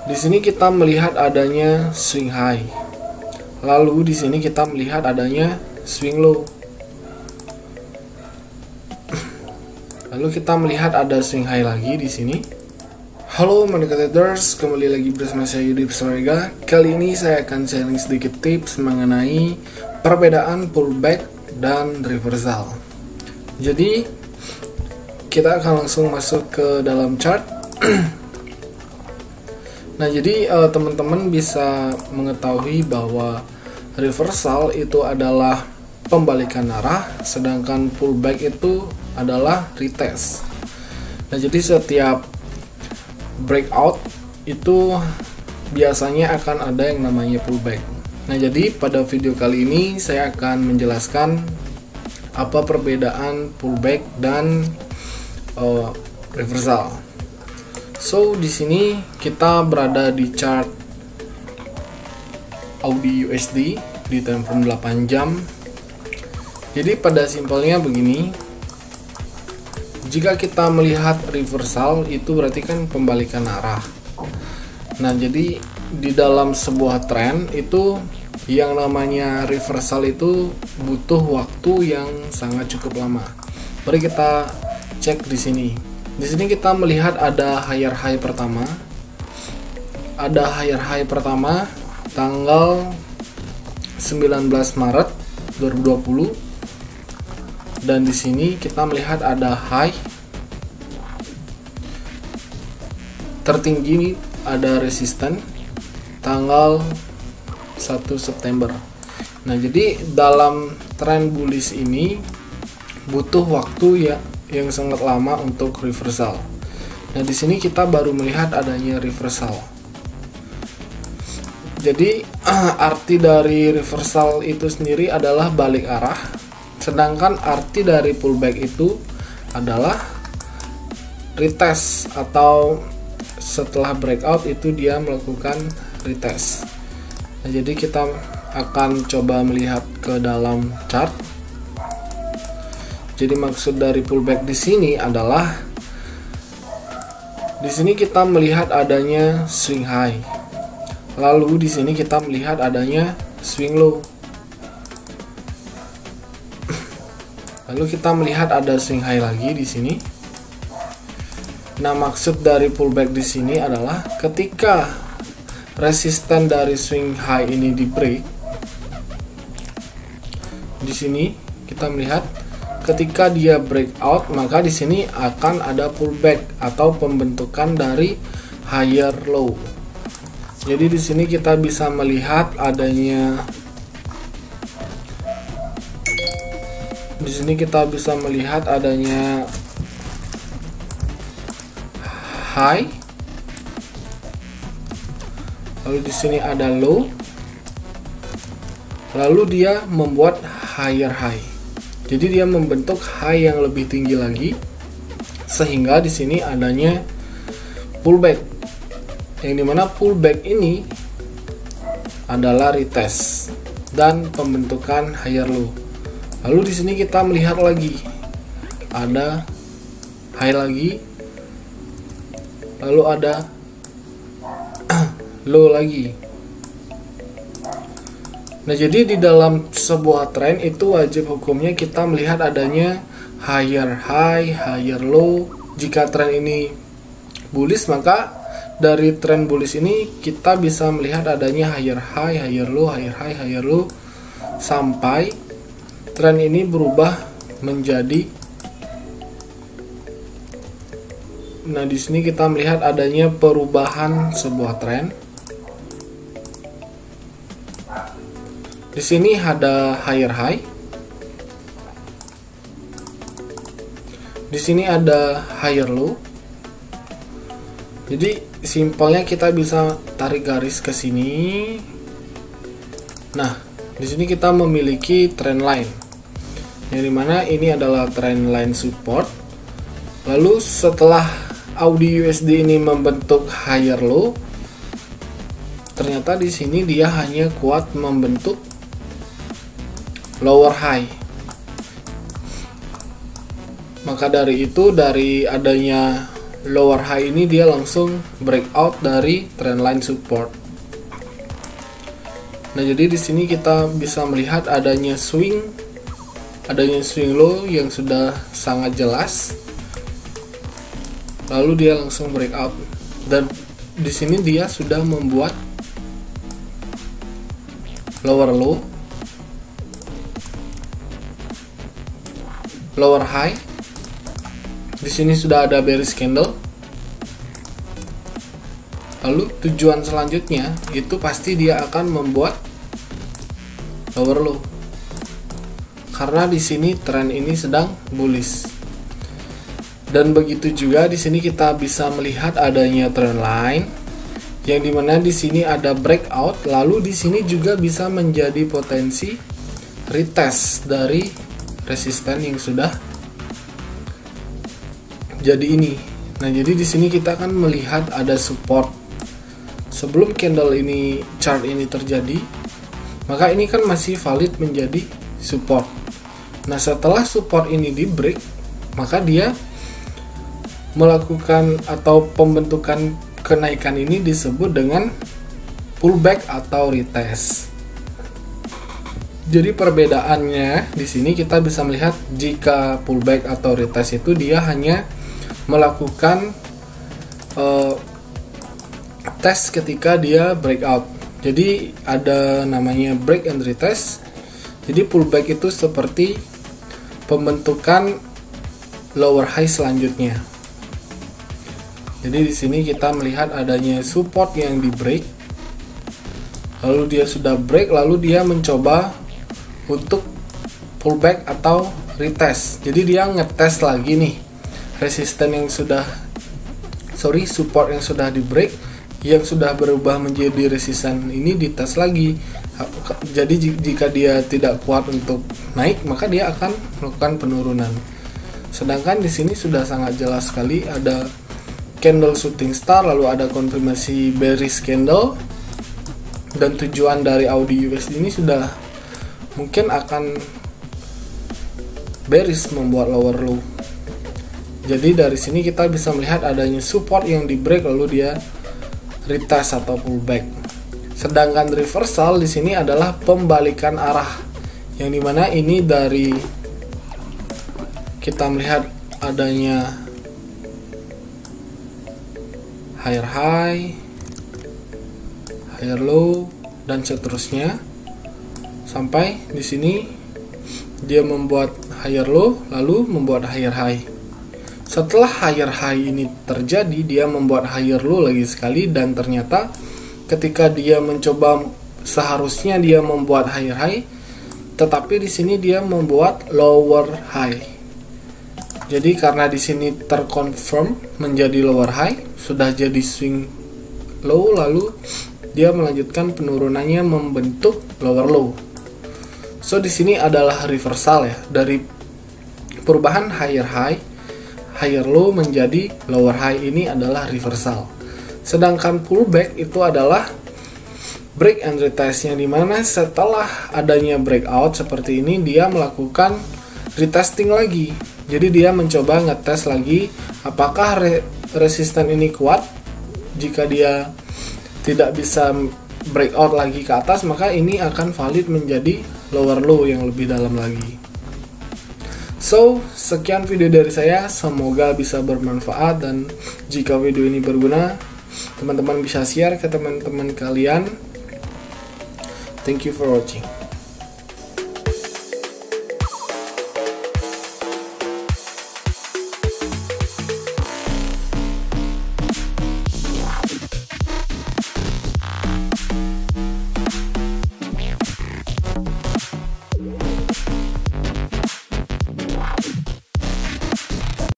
Di sini kita melihat adanya swing high. Lalu di sini kita melihat adanya swing low. Lalu kita melihat ada swing high lagi di sini. Halo Monica Traders, kembali lagi bersama saya Yudi Psarega. Kali ini saya akan sharing sedikit tips mengenai perbedaan pullback dan reversal. Jadi kita akan langsung masuk ke dalam chart. Nah, jadi teman-teman bisa mengetahui bahwa reversal itu adalah pembalikan arah, sedangkan pullback itu adalah retest. Nah, jadi setiap breakout itu biasanya akan ada yang namanya pullback. Nah, jadi pada video kali ini saya akan menjelaskan apa perbedaan pullback dan reversal. So, di sini kita berada di chart Audi USD di time frame 8 jam. Jadi pada simpelnya begini, jika kita melihat reversal itu berarti kan pembalikan arah. Nah, jadi di dalam sebuah tren itu yang namanya reversal itu butuh waktu yang sangat cukup lama. Mari kita cek di sini. Di sini kita melihat ada higher high pertama. Ada higher high pertama tanggal 19 Maret 2020. Dan di sini kita melihat ada high tertinggi, ada resisten tanggal 1 September. Nah, jadi dalam tren bullish ini butuh waktu yang sangat lama untuk reversal. Nah, di sini kita baru melihat adanya reversal. Jadi arti dari reversal itu sendiri adalah balik arah, sedangkan arti dari pullback itu adalah retest, atau setelah breakout itu dia melakukan retest. Nah, jadi kita akan coba melihat ke dalam chart. Jadi maksud dari pullback di sini adalah di sini kita melihat adanya swing high. Lalu di sini kita melihat adanya swing low. Lalu kita melihat ada swing high lagi di sini. Nah, maksud dari pullback di sini adalah ketika resisten dari swing high ini di break. Di sini kita melihat ketika dia breakout, maka di sini akan ada pullback atau pembentukan dari higher low. Jadi di sini kita bisa melihat adanya high. Lalu di sini ada low. Lalu dia membuat higher high. Jadi dia membentuk high yang lebih tinggi lagi, sehingga di sini adanya pullback. Yang dimana pullback ini adalah retest dan pembentukan higher low. Lalu di sini kita melihat lagi ada high lagi, lalu ada low lagi. Nah, jadi di dalam sebuah tren itu wajib hukumnya kita melihat adanya higher high, higher low. Jika tren ini bullish, maka dari tren bullish ini kita bisa melihat adanya higher high, higher low, higher high, higher low, sampai tren ini berubah menjadi. Nah, di sini kita melihat adanya perubahan sebuah tren. Di sini ada higher high. Di sini ada higher low. Jadi simpelnya kita bisa tarik garis ke sini. Nah, di sini kita memiliki trend line. Yang dimana ini adalah trend line support. Lalu setelah Audi USD ini membentuk higher low, ternyata di sini dia hanya kuat membentuk lower high. Maka dari itu, dari adanya lower high ini dia langsung breakout dari trendline support. Nah, jadi di sini kita bisa melihat adanya swing low yang sudah sangat jelas. Lalu dia langsung breakout, dan di sini dia sudah membuat lower low, lower high. Di sini sudah ada bearish candle. Lalu tujuan selanjutnya itu pasti dia akan membuat lower low. Karena di sini tren ini sedang bullish. Dan begitu juga di sini kita bisa melihat adanya trend line yang dimana di sini ada breakout, lalu di sini juga bisa menjadi potensi retest dari resisten yang sudah jadi ini. Nah, jadi di sini kita akan melihat ada support. Sebelum candle ini, chart ini terjadi, maka ini kan masih valid menjadi support. Nah, setelah support ini di break, maka dia melakukan atau pembentukan kenaikan ini disebut dengan pullback atau retest. Jadi perbedaannya di sini kita bisa melihat jika pullback atau retest itu dia hanya melakukan tes ketika dia breakout. Jadi ada namanya break and retest. Jadi pullback itu seperti pembentukan lower high selanjutnya. Jadi di sini kita melihat adanya support yang di break. Lalu dia sudah break, lalu dia mencoba untuk pullback atau retest. Jadi dia ngetes lagi nih resisten yang sudah support yang sudah di break, yang sudah berubah menjadi resisten ini dites lagi. Jadi jika dia tidak kuat untuk naik, maka dia akan melakukan penurunan. Sedangkan di sini sudah sangat jelas sekali ada candle shooting star, lalu ada konfirmasi bearish candle, dan tujuan dari Audi USD ini sudah mungkin akan bearish membuat lower low. Jadi dari sini kita bisa melihat adanya support yang di break lalu dia retest atau pullback. Sedangkan reversal di sini adalah pembalikan arah, yang dimana ini dari kita melihat adanya higher high, higher low, dan seterusnya sampai di sini dia membuat higher low lalu membuat higher high. Setelah higher high ini terjadi, dia membuat higher low lagi sekali, dan ternyata ketika dia mencoba, seharusnya dia membuat higher high, tetapi di sini dia membuat lower high. Jadi karena di sini terkonfirm menjadi lower high, sudah jadi swing low, lalu dia melanjutkan penurunannya membentuk lower low. So di sini adalah reversal ya, dari perubahan higher high, higher low menjadi lower high, ini adalah reversal. Sedangkan pullback itu adalah break and retest, yang dimana setelah adanya breakout seperti ini dia melakukan retesting lagi. Jadi dia mencoba ngetes lagi apakah resisten ini kuat. Jika dia tidak bisa breakout lagi ke atas, maka ini akan valid menjadi lower low yang lebih dalam lagi. So, sekian video dari saya, semoga bisa bermanfaat, dan jika video ini berguna, teman-teman bisa share ke teman-teman kalian. Thank you for watching.